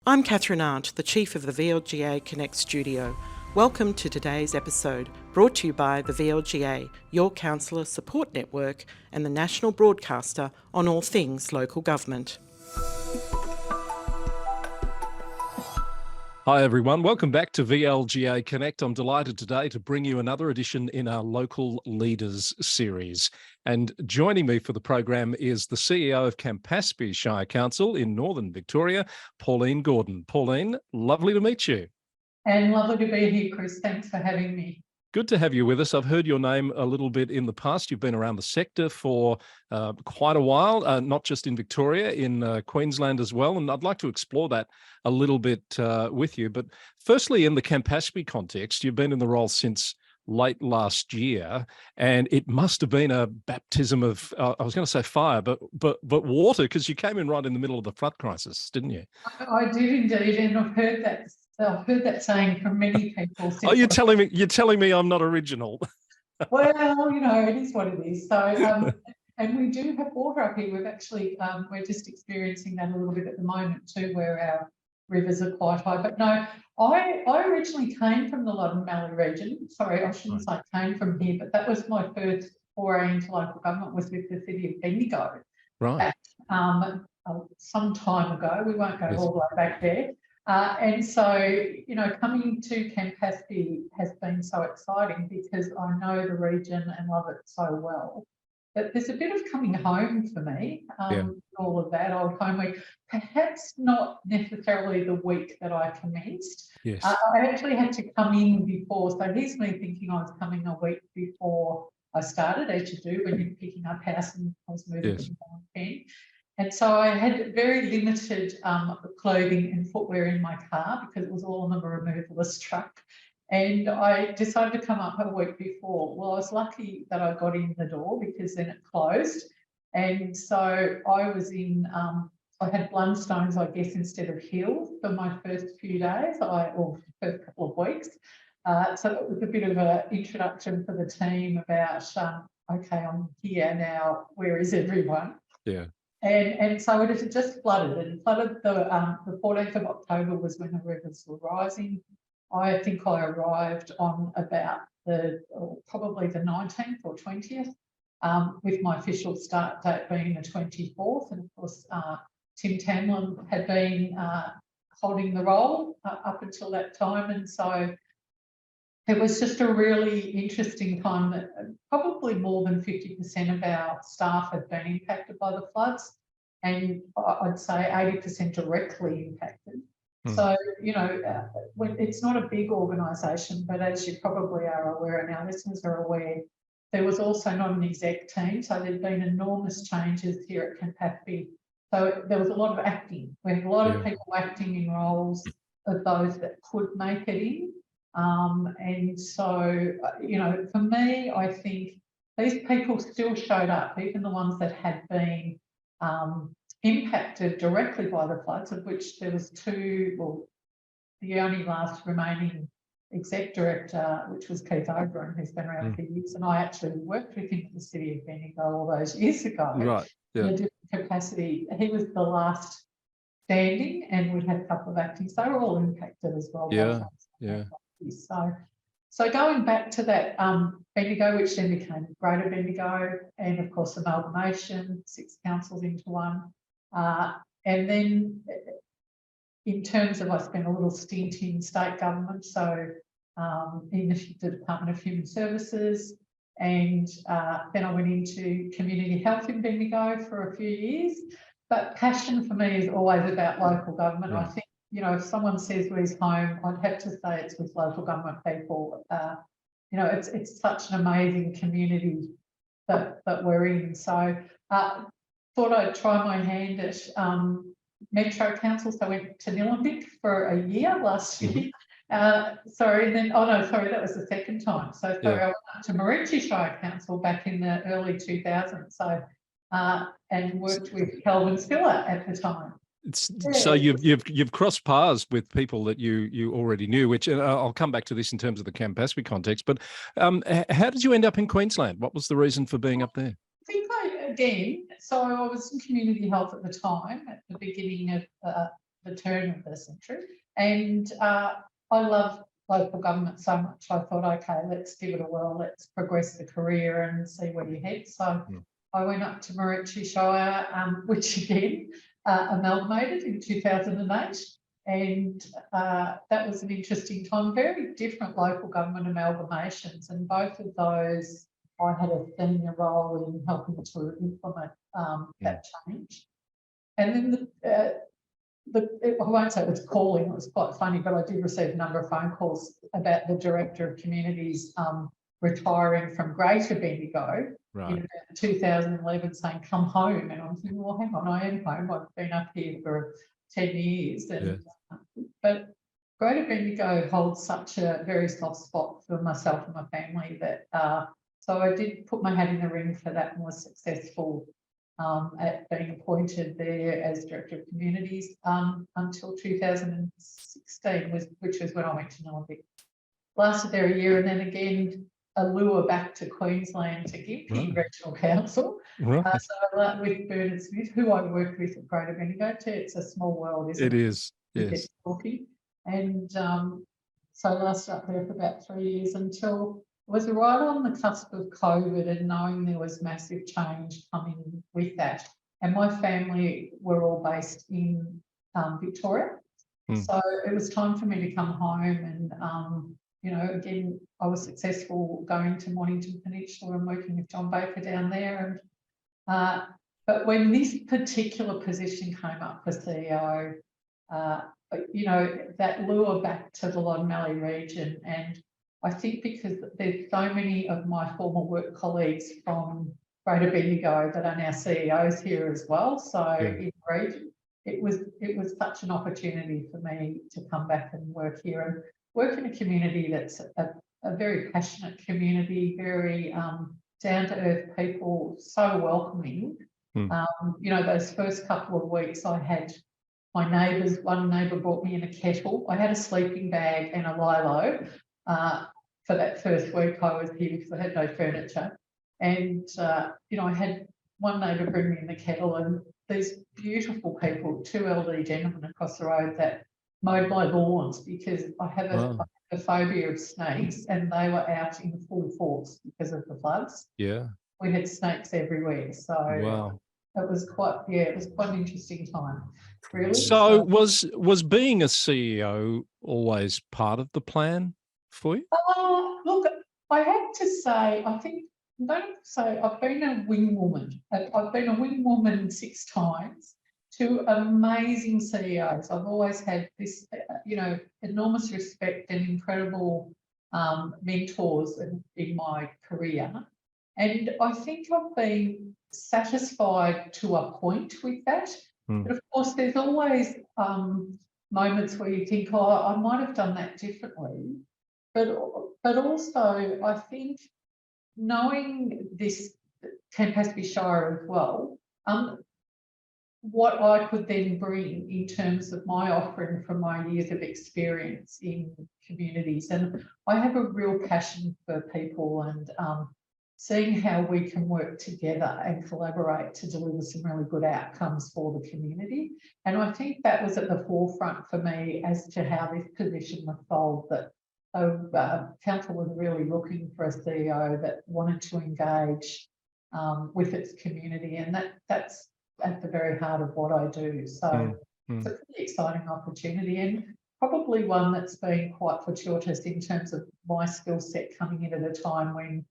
I'm Catherine Arndt, the Chief of the VLGA Connect Studio. Welcome to today's episode, brought to you by the VLGA, your counsellor support network and the national broadcaster on all things local government. Hi everyone, welcome back to VLGA Connect. I'm delighted today to bring you another edition in our Local Leaders series. And joining me for the program is the CEO of Campaspe Shire Council in Northern Victoria, Pauline Gordon. Pauline, lovely to meet you. And lovely to be here, Chris. Thanks for having me. Good to have you with us. I've heard your name a little bit in the past. You've been around the sector for quite a while, not just in Victoria, in Queensland as well. And I'd like to explore that a little bit with you. But firstly, in the Campaspe context, you've been in the role since late last year, and it must have been a baptism of, I was going to say fire, but water, because you came in right in the middle of the flood crisis, didn't you? I did indeed, and I've heard that saying from many people. Oh, you're telling me I'm not original. Well, you know, it is what it is. So, and we do have water up here. We've actually, we're just experiencing that a little bit at the moment too, where our rivers are quite high. But no, I originally came from the Loddon Mallee region. Sorry, I shouldn't say came from here, but that was my first foray into local government, was with the city of Bendigo. Right. Some time ago. We won't go all the way back there. And so, you know, coming to Campaspe has been so exciting because I know the region and love it so well. But there's a bit of coming home for me, all of that old home week. Perhaps not necessarily the week that I commenced. Yes. I actually had to come in before. So here's me thinking I was coming a week before I started, as you do when you're picking up house, and I was moving from Pauline. And so I had very limited clothing and footwear in my car because it was all on the removalist truck. And I decided to come up a week before. Well, I was lucky that I got in the door because then it closed. And so I was in, I had Blundstones, I guess, instead of heels for my first few days, or first couple of weeks. So it was a bit of an introduction for the team about, okay, I'm here now, where is everyone? Yeah. And so it had just flooded, the 14th of October was when the rivers were rising. I think I arrived on about probably the 19th or 20th, with my official start date being the 24th. And of course, Tim Tamlin had been holding the role up until that time. And so it was just a really interesting time that probably more than 50% of our staff had been impacted by the floods, and I'd say 80% directly impacted. So, you know, it's not a big organisation, but as you probably are aware and our listeners are aware, there was also not an exec team. So there'd been enormous changes here at Campaspe. So there was a lot of acting. We had a lot of people acting in roles of those that could make it in. And so, you know, for me, I think these people still showed up, even the ones that had been impacted directly by the floods, of which there was two. Well, the only last remaining exec director, which was Keith Oberon, who's been around for years, and I actually worked with him for the city of Bendigo all those years ago. Right. Yeah. In a different capacity. He was the last standing, and we had a couple of actings. They were all impacted as well. Yeah. So going back to that Bendigo, which then became Greater Bendigo, and of course amalgamation, 6 councils into one. And then in terms of, I spent a little stint in state government, so in the Department of Human Services, and then I went into community health in Bendigo for a few years. But passion for me is always about local government. I think, you know, if someone says where's home, I'd have to say it's with local government people. You know, it's such an amazing community that we're in. So thought I'd try my hand at Metro Council. So I went to Nillumbik for a year last year. That was the second time. So I went to Campaspe Shire Council back in the early 2000s. So and worked with Kelvin Spiller at the time. So you've crossed paths with people that you already knew, which I'll come back to this in terms of the Campaspe context. But how did you end up in Queensland? What was the reason for being up there? I think so I was in community health at the time, at the beginning of the turn of the century. And I love local government so much. I thought, okay, let's give it a whirl. Let's progress the career and see where you head. So I went up to Campaspe Shire, which again amalgamated in 2008. And that was an interesting time. Very different local government amalgamations, and both of those I had a senior role in helping to implement that change. And then I won't say it was calling, it was quite funny, but I did receive a number of phone calls about the Director of Communities retiring from Greater Bendigo in about 2011, saying, come home. And I'm thinking, well, hang on, I am home. I've been up here for 10 years. And, but Greater Bendigo holds such a very soft spot for myself and my family that, so I did put my hat in the ring for that and was successful at being appointed there as Director of Communities until 2016, which was when I went to Nillumbik. Lasted there a year, and then again a lure back to Queensland to Gympie Regional Council. So I worked with Bernard Smith, who I worked with at Greater Bendigo too. It's a small world, isn't it? It is, yes. Talking. And so I lasted up there for about 3 years until it was right on the cusp of COVID, and knowing there was massive change coming with that. And my family were all based in Victoria. So it was time for me to come home, and you know, again, I was successful going to Mornington Peninsula and working with John Baker down there. And but when this particular position came up for CEO, you know, that lure back to the Loddon Valley region, and I think because there's so many of my former work colleagues from Greater Bendigo that are now CEOs here as well. So in the region, it was such an opportunity for me to come back and work here and work in a community that's a very passionate community, very down to earth people, so welcoming. You know, those first couple of weeks I had my neighbours, one neighbour brought me in a kettle. I had a sleeping bag and a lilo for that first week I was here because I had no furniture. And, you know, I had one neighbour bring me in the kettle, and these beautiful people, two elderly gentlemen across the road that mowed my lawns because I have a phobia of snakes, and they were out in full force because of the floods. Yeah. We had snakes everywhere. So it was quite, it was quite an interesting time, really. So was being a CEO always part of the plan for you? Look, I have to say, I think, I'm going to say I've been a wing woman. I've been a wing woman 6 times to amazing CEOs. I've always had this, you know, enormous respect and incredible mentors in my career. And I think I've been satisfied to a point with that. But of course, there's always moments where you think, oh, I might have done that differently. But also, I think knowing this Campaspe Shire as well, what I could then bring in terms of my offering from my years of experience in communities. And I have a real passion for people and seeing how we can work together and collaborate to deliver some really good outcomes for the community. And I think that was at the forefront for me as to how this position was solved, that council was really looking for a CEO that wanted to engage with its community, and that's at the very heart of what I do. So it's a pretty exciting opportunity, and probably one that's been quite fortuitous in terms of my skill set coming in at a time when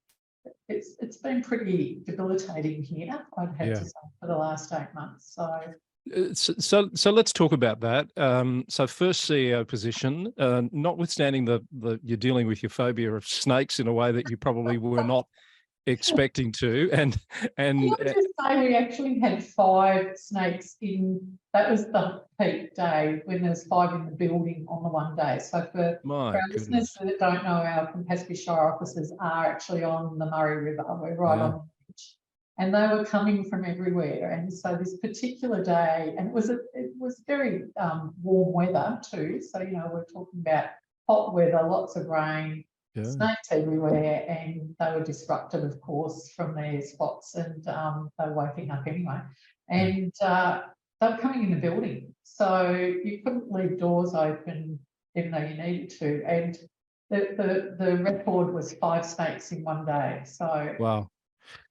it's been pretty debilitating here, I'd have to say, for the last 8 months. So let's talk about that. So first CEO position, notwithstanding the you're dealing with your phobia of snakes in a way that you probably were not expecting to, and can I just say we actually had 5 snakes in, that was the peak day when there was 5 in the building on the one day. So for our listeners that don't know, our Campaspe Shire offices are actually on the Murray River. We're right on the beach, and they were coming from everywhere. And so this particular day, and it was very warm weather too. So, you know, we're talking about hot weather, lots of rain, snakes everywhere, and they were disrupted, of course, from their spots, and they were waking up anyway. And they were coming in the building. So you couldn't leave doors open even though you needed to. And the record was 5 snakes in one day. So Wow.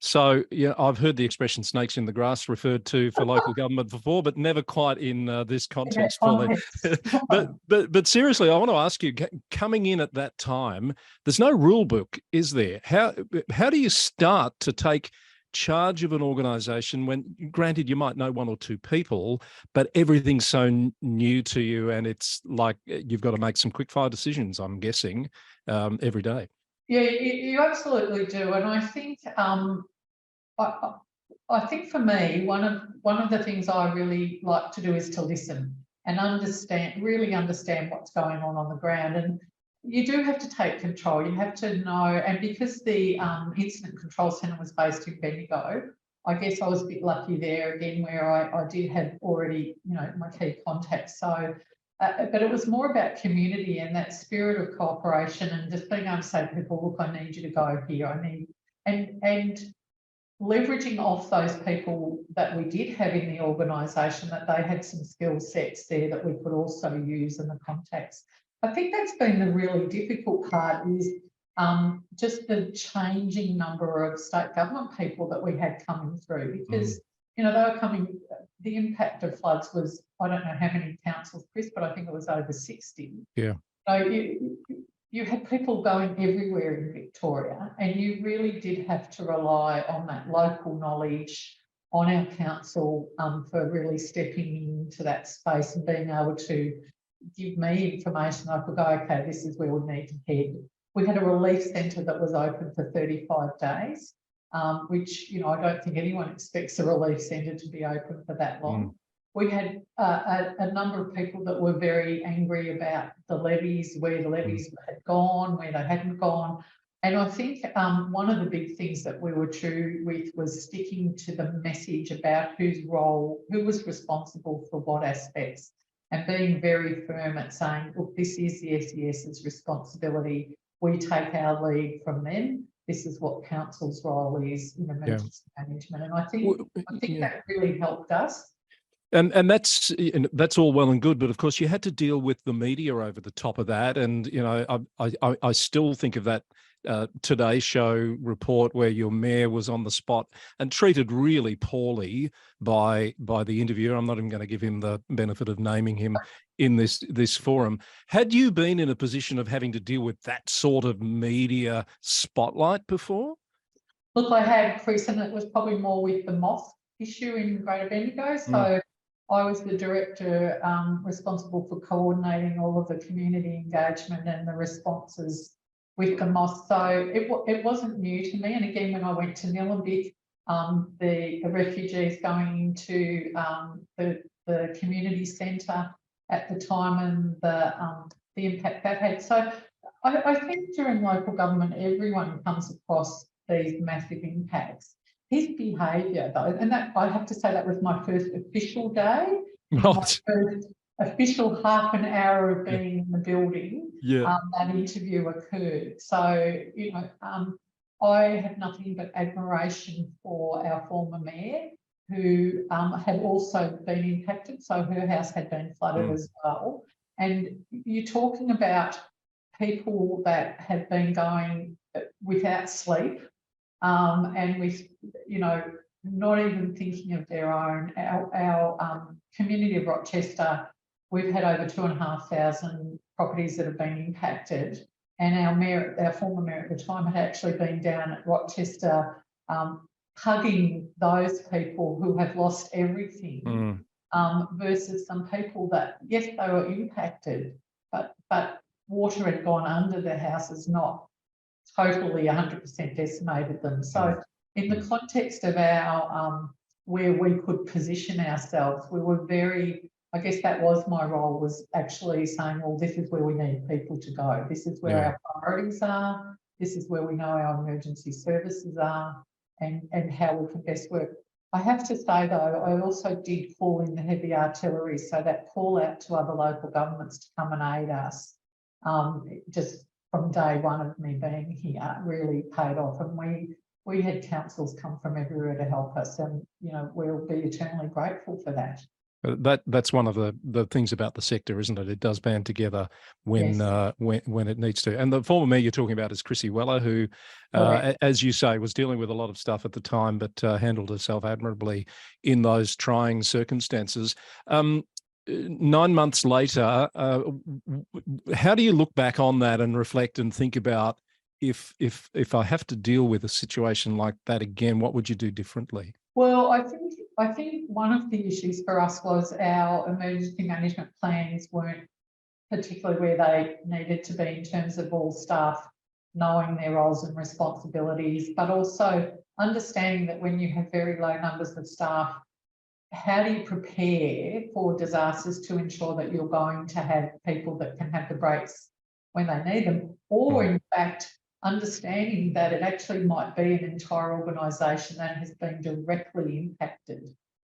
So, yeah, I've heard the expression snakes in the grass referred to for local government before, but never quite in this context, Pauline. But seriously, I want to ask you, coming in at that time, there's no rule book, is there? How do you start to take charge of an organisation when, granted, you might know 1 or 2 people, but everything's so new to you, and it's like you've got to make some quick fire decisions, I'm guessing, every day? Yeah, you absolutely do, and I think I think for me, one of the things I really like to do is to listen and really understand what's going on the ground. And you do have to take control. You have to know, and because the Incident Control Centre was based in Bendigo, I guess I was a bit lucky there again, where I did have already, my key contacts. So, but it was more about community and that spirit of cooperation, and just being able to say to people, look, I need you to go here. I need, and leveraging off those people that we did have in the organisation, that they had some skill sets there that we could also use in the contacts. I think that's been the really difficult part, is just the changing number of state government people that we had coming through, because they were coming. The impact of floods was, I don't know how many councils, Chris, but I think it was over 60. Yeah. So you had people going everywhere in Victoria, and you really did have to rely on that local knowledge, on our council for really stepping into that space and being able to give me information. I could go, okay, this is where we need to head. We had a relief centre that was open for 35 days, which, I don't think anyone expects a relief centre to be open for that long. We had a number of people that were very angry about the levies, where the levies had gone, where they hadn't gone. And I think one of the big things that we were true with was sticking to the message about who was responsible for what aspects, and being very firm at saying, look, this is the SES's responsibility. We take our lead from them. This is what council's role is in emergency management. And I think that really helped us. And that's all well and good, but of course you had to deal with the media over the top of that. And I still think of that Today Show report where your mayor was on the spot and treated really poorly by the interviewer. I'm not even going to give him the benefit of naming him in this forum. Had you been in a position of having to deal with that sort of media spotlight before? Look, I had, Chris, and it was probably more with the mosque issue in Greater Bendigo. So I was the director responsible for coordinating all of the community engagement and the responses with the mosque. So it wasn't new to me. And again, when I went to Nillumbik, the refugees going into the community centre at the time, and the impact that had. So I think during local government, everyone comes across these massive impacts. His behaviour, though, and that I have to say that was my first official day, my first official half an hour of being in the building. That interview occurred. So I have nothing but admiration for our former mayor, who had also been impacted. So her house had been flooded as well. And you're talking about people that have been going without sleep. And with, not even thinking of their own. Our community of Rochester, we've had over 2,500 properties that have been impacted, and our former mayor at the time had actually been down at Rochester hugging those people who have lost everything, versus some people that, yes, they were impacted, but water had gone under their houses, not totally 100% decimated them. So in the context of our where we could position ourselves, we were very, I guess that was my role, was actually saying, well, this is where we need people to go. This is where our priorities are. This is where we know our emergency services are, and how we can best work. I have to say, though, I also did call in the heavy artillery, so that call out to other local governments to come and aid us, just from day one of me being here, really paid off. And we had councils come from everywhere to help us, and we'll be eternally grateful for that. That's one of the things about the sector, isn't it? It does band together when Yes. when it needs to. And the former mayor you're talking about is Chrissy Weller, who, Correct. as you say, was dealing with a lot of stuff at the time, but handled herself admirably in those trying circumstances. 9 months later, how do you look back on that and reflect and think about if I have to deal with a situation like that again, what would you do differently? Well, I think one of the issues for us was our emergency management plans weren't particularly where they needed to be in terms of all staff knowing their roles and responsibilities, but also understanding that when you have very low numbers of staff, how do you prepare for disasters to ensure that you're going to have people that can have the breaks when they need them, or in fact, understanding that it actually might be an entire organisation that has been directly impacted.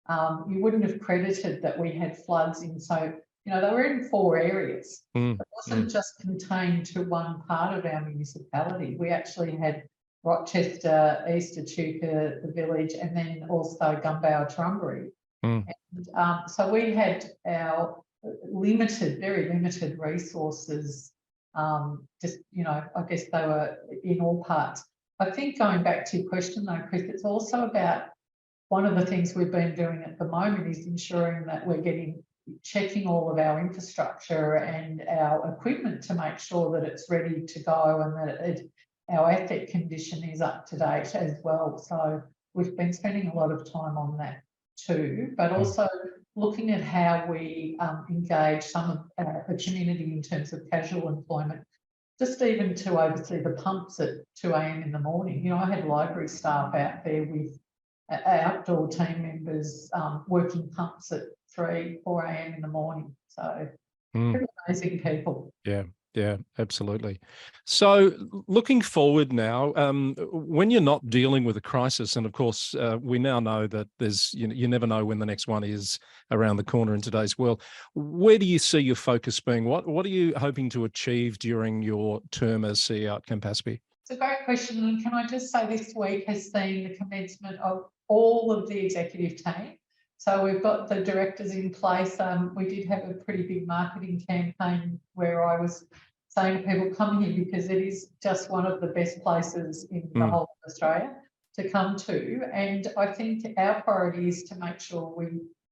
You wouldn't have credited that we had floods in, so, they were in 4 areas. It wasn't just contained to one part of our municipality. We actually had Rochester, East Echuca, the village, and then also Gumbau, Trumbury. And, so we had our very limited resources. Just, I guess they were in all parts. I think going back to your question though, Chris, it's also about one of the things we've been doing at the moment is ensuring that we're checking all of our infrastructure and our equipment to make sure that it's ready to go and that our asset condition is up to date as well. So we've been spending a lot of time on that too, but also looking at how we engage some of the community in terms of casual employment, just even to oversee the pumps at 2 a.m. in the morning. I had library staff out there with outdoor team members working pumps at 3, 4 a.m. in the morning. So pretty amazing people. Yeah, absolutely. So looking forward now, when you're not dealing with a crisis, and of course, we now know that there's, you never know when the next one is around the corner in today's world. Where do you see your focus being? What are you hoping to achieve during your term as CEO at Campaspe? It's a great question. And can I just say this week has seen the commencement of all of the executive team. So we've got the directors in place. We did have a pretty big marketing campaign where I was saying to people, come here because it is just one of the best places in the whole of Australia to come to. And I think our priority is to make sure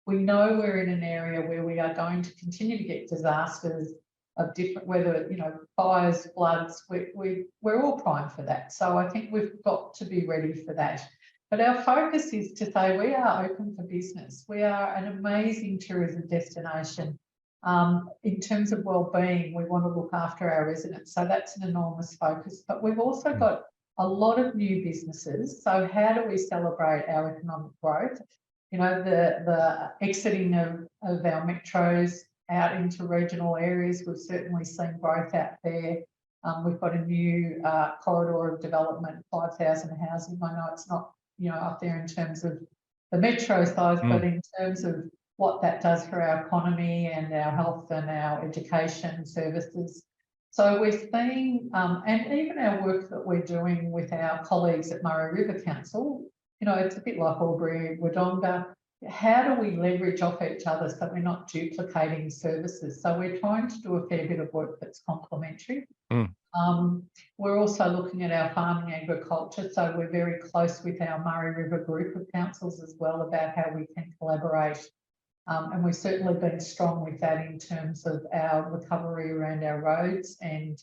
we know we're in an area where we are going to continue to get disasters of different, whether, fires, floods, we're all primed for that. So I think we've got to be ready for that. But our focus is to say we are open for business. We are an amazing tourism destination. In terms of wellbeing, we want to look after our residents. So that's an enormous focus. But we've also got a lot of new businesses. So how do we celebrate our economic growth? The exiting of our metros out into regional areas, we've certainly seen growth out there. We've got a new corridor of development, 5,000 housing. I know it's not up there in terms of the metro size, but in terms of what that does for our economy and our health and our education services. So we're seeing, and even our work that we're doing with our colleagues at Murray River Council, it's a bit like Albury, Wodonga. How do we leverage off each other so we're not duplicating services? So we're trying to do a fair bit of work that's complementary. We're also looking at our farming agriculture, so we're very close with our Murray River group of councils as well about how we can collaborate. And we've certainly been strong with that in terms of our recovery around our roads and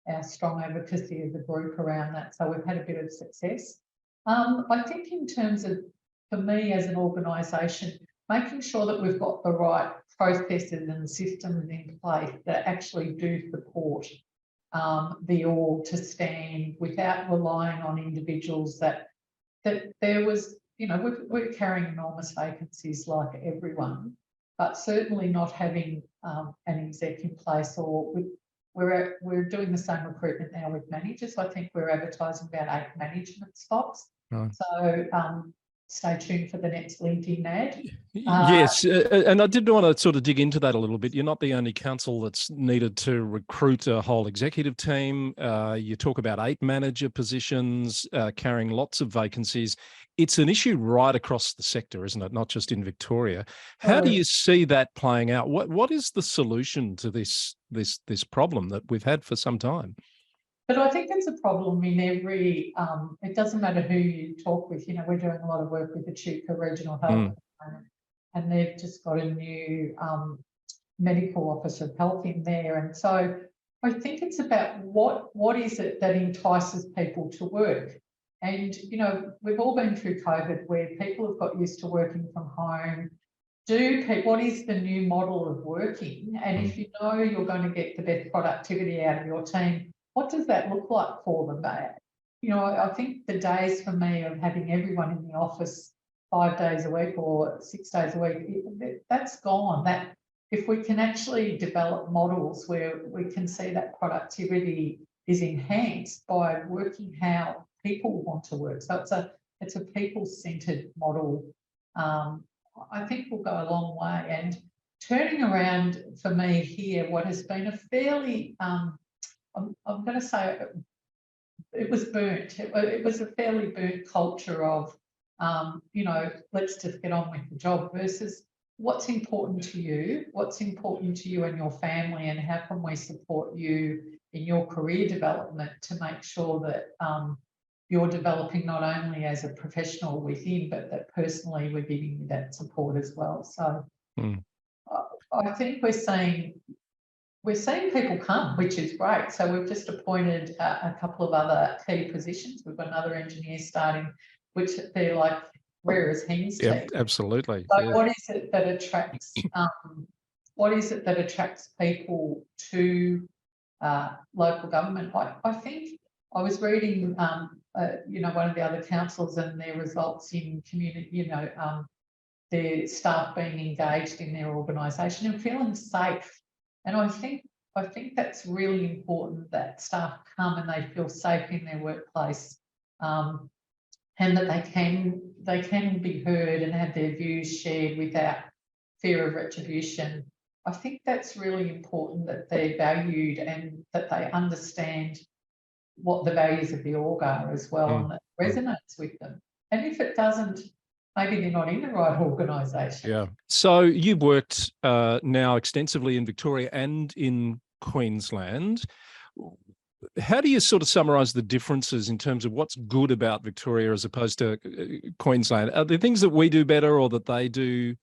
our strong advocacy of the group around that. So we've had a bit of success. I think in terms of, for me as an organisation, making sure that we've got the right processes and systems in place that actually do support the org to stand without relying on individuals that there was, we're carrying enormous vacancies like everyone, but certainly not having an exec in place, or we're doing the same recruitment now with managers. I think we're advertising about 8 management spots. Right. So stay tuned for the next LinkedIn ad. Yes, and I did want to sort of dig into that a little bit. You're not the only council that's needed to recruit a whole executive team. You talk about 8 manager positions, carrying lots of vacancies. it's an issue right across the sector, isn't it? Not just in Victoria. How do you see that playing out? What is the solution to this problem that we've had for some time? But I think it's a problem in every, it doesn't matter who you talk with. We're doing a lot of work with the Chuka Regional Health and they've just got a new medical officer of health in there. And so I think it's about what is it that entices people to work. And, we've all been through COVID where people have got used to working from home. What is the new model of working? And if you know you're going to get the best productivity out of your team, what does that look like for them? I think the days for me of having everyone in the office 5 days a week or 6 days a week, that's gone. That if we can actually develop models where we can see that productivity is enhanced by working how people want to work. So it's a people-centred model. I think will go a long way. And turning around for me here, what has been a fairly, I'm going to say it was burnt. It was a fairly burnt culture of, let's just get on with the job versus what's important to you and your family, and how can we support you in your career development to make sure that you're developing not only as a professional within, but that personally we're giving you that support as well. So I think we're seeing people come, which is great. So we've just appointed a couple of other key positions. We've got another engineer starting, which they're like rare as hen's teeth. Yeah, absolutely. So what is it that attracts? What is it that attracts people to local government? I think I was reading, one of the other councils and their results in community, their staff being engaged in their organisation and feeling safe. And I think that's really important, that staff come and they feel safe in their workplace, and that they can be heard and have their views shared without fear of retribution. I think that's really important, that they're valued and that they understand what the values of the org are as well, and that resonates with them. And if it doesn't, maybe they're not in the right organisation. Yeah. So you've worked now extensively in Victoria and in Queensland. How do you sort of summarise the differences in terms of what's good about Victoria as opposed to Queensland? Are there things that we do better or that they do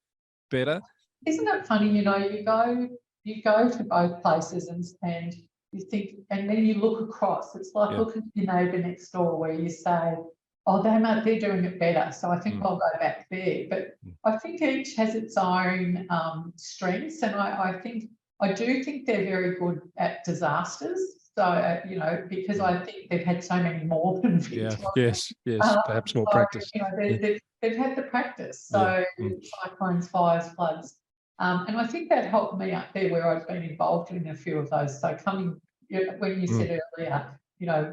better? Isn't it funny? You go to both places and you think, and then you look across. It's like looking at your neighbour next door, where you say, "Oh, they're doing it better, so I think I'll go back there." But I think each has its own strengths, and I do think they're very good at disasters. So because I think they've had so many more than Victoria. Yes, perhaps more practice. They've had the practice. So cyclones, fires, floods. And I think that helped me up there, where I've been involved in a few of those. So when you said earlier,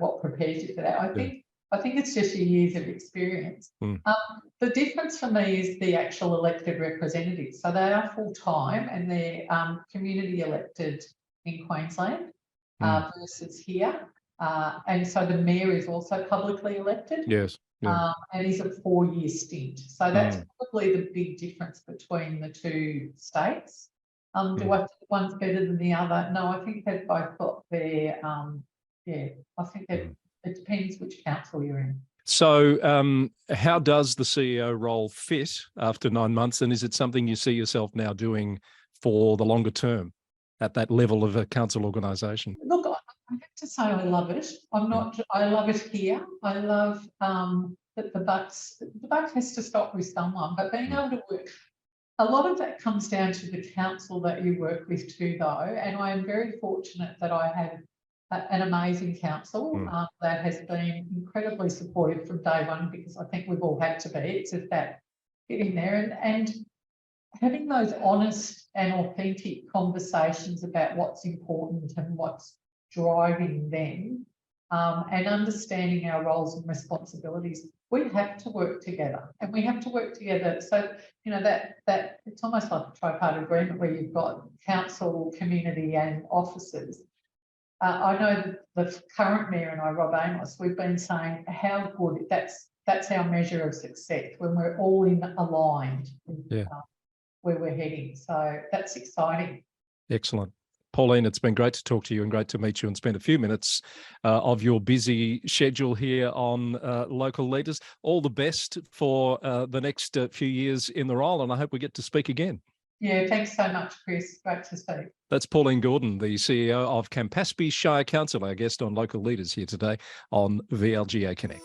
what prepares you for that? I think it's just your years of experience. The difference for me is the actual elected representatives. So they are full-time and they're community elected in Queensland versus here. And so the mayor is also publicly elected. Yes. Yeah. And he's a 4-year stint. So that's probably the big difference between the two states. Do I think one's better than the other? No, I think they've both got their, I think that it depends which council you're in. So how does the CEO role fit after 9 months? And is it something you see yourself now doing for the longer term at that level of a council organisation? Look, I have to say I love it. I love it here. I love that the buck has to stop with someone, but being able to work, a lot of that comes down to the council that you work with too, though. And I am very fortunate that I have an amazing council that has been incredibly supportive from day one, because I think we've all had to be. It's just that getting there and having those honest and authentic conversations about what's important and what's driving them, and understanding our roles and responsibilities. We have to work together, and we have to work together. So, that it's almost like a tripartite agreement where you've got council, community and officers. I know that the current mayor and I, Rob Amos, we've been saying how good that's our measure of success, when we're all aligned with Yeah. where we're heading. So that's exciting. Excellent. Pauline, it's been great to talk to you and great to meet you and spend a few minutes of your busy schedule here on Local Leaders. All the best for the next few years in the role, and I hope we get to speak again. Yeah, thanks so much, Chris. Great to speak. That's Pauline Gordon, the CEO of Campaspe Shire Council, our guest on Local Leaders here today on VLGA Connect.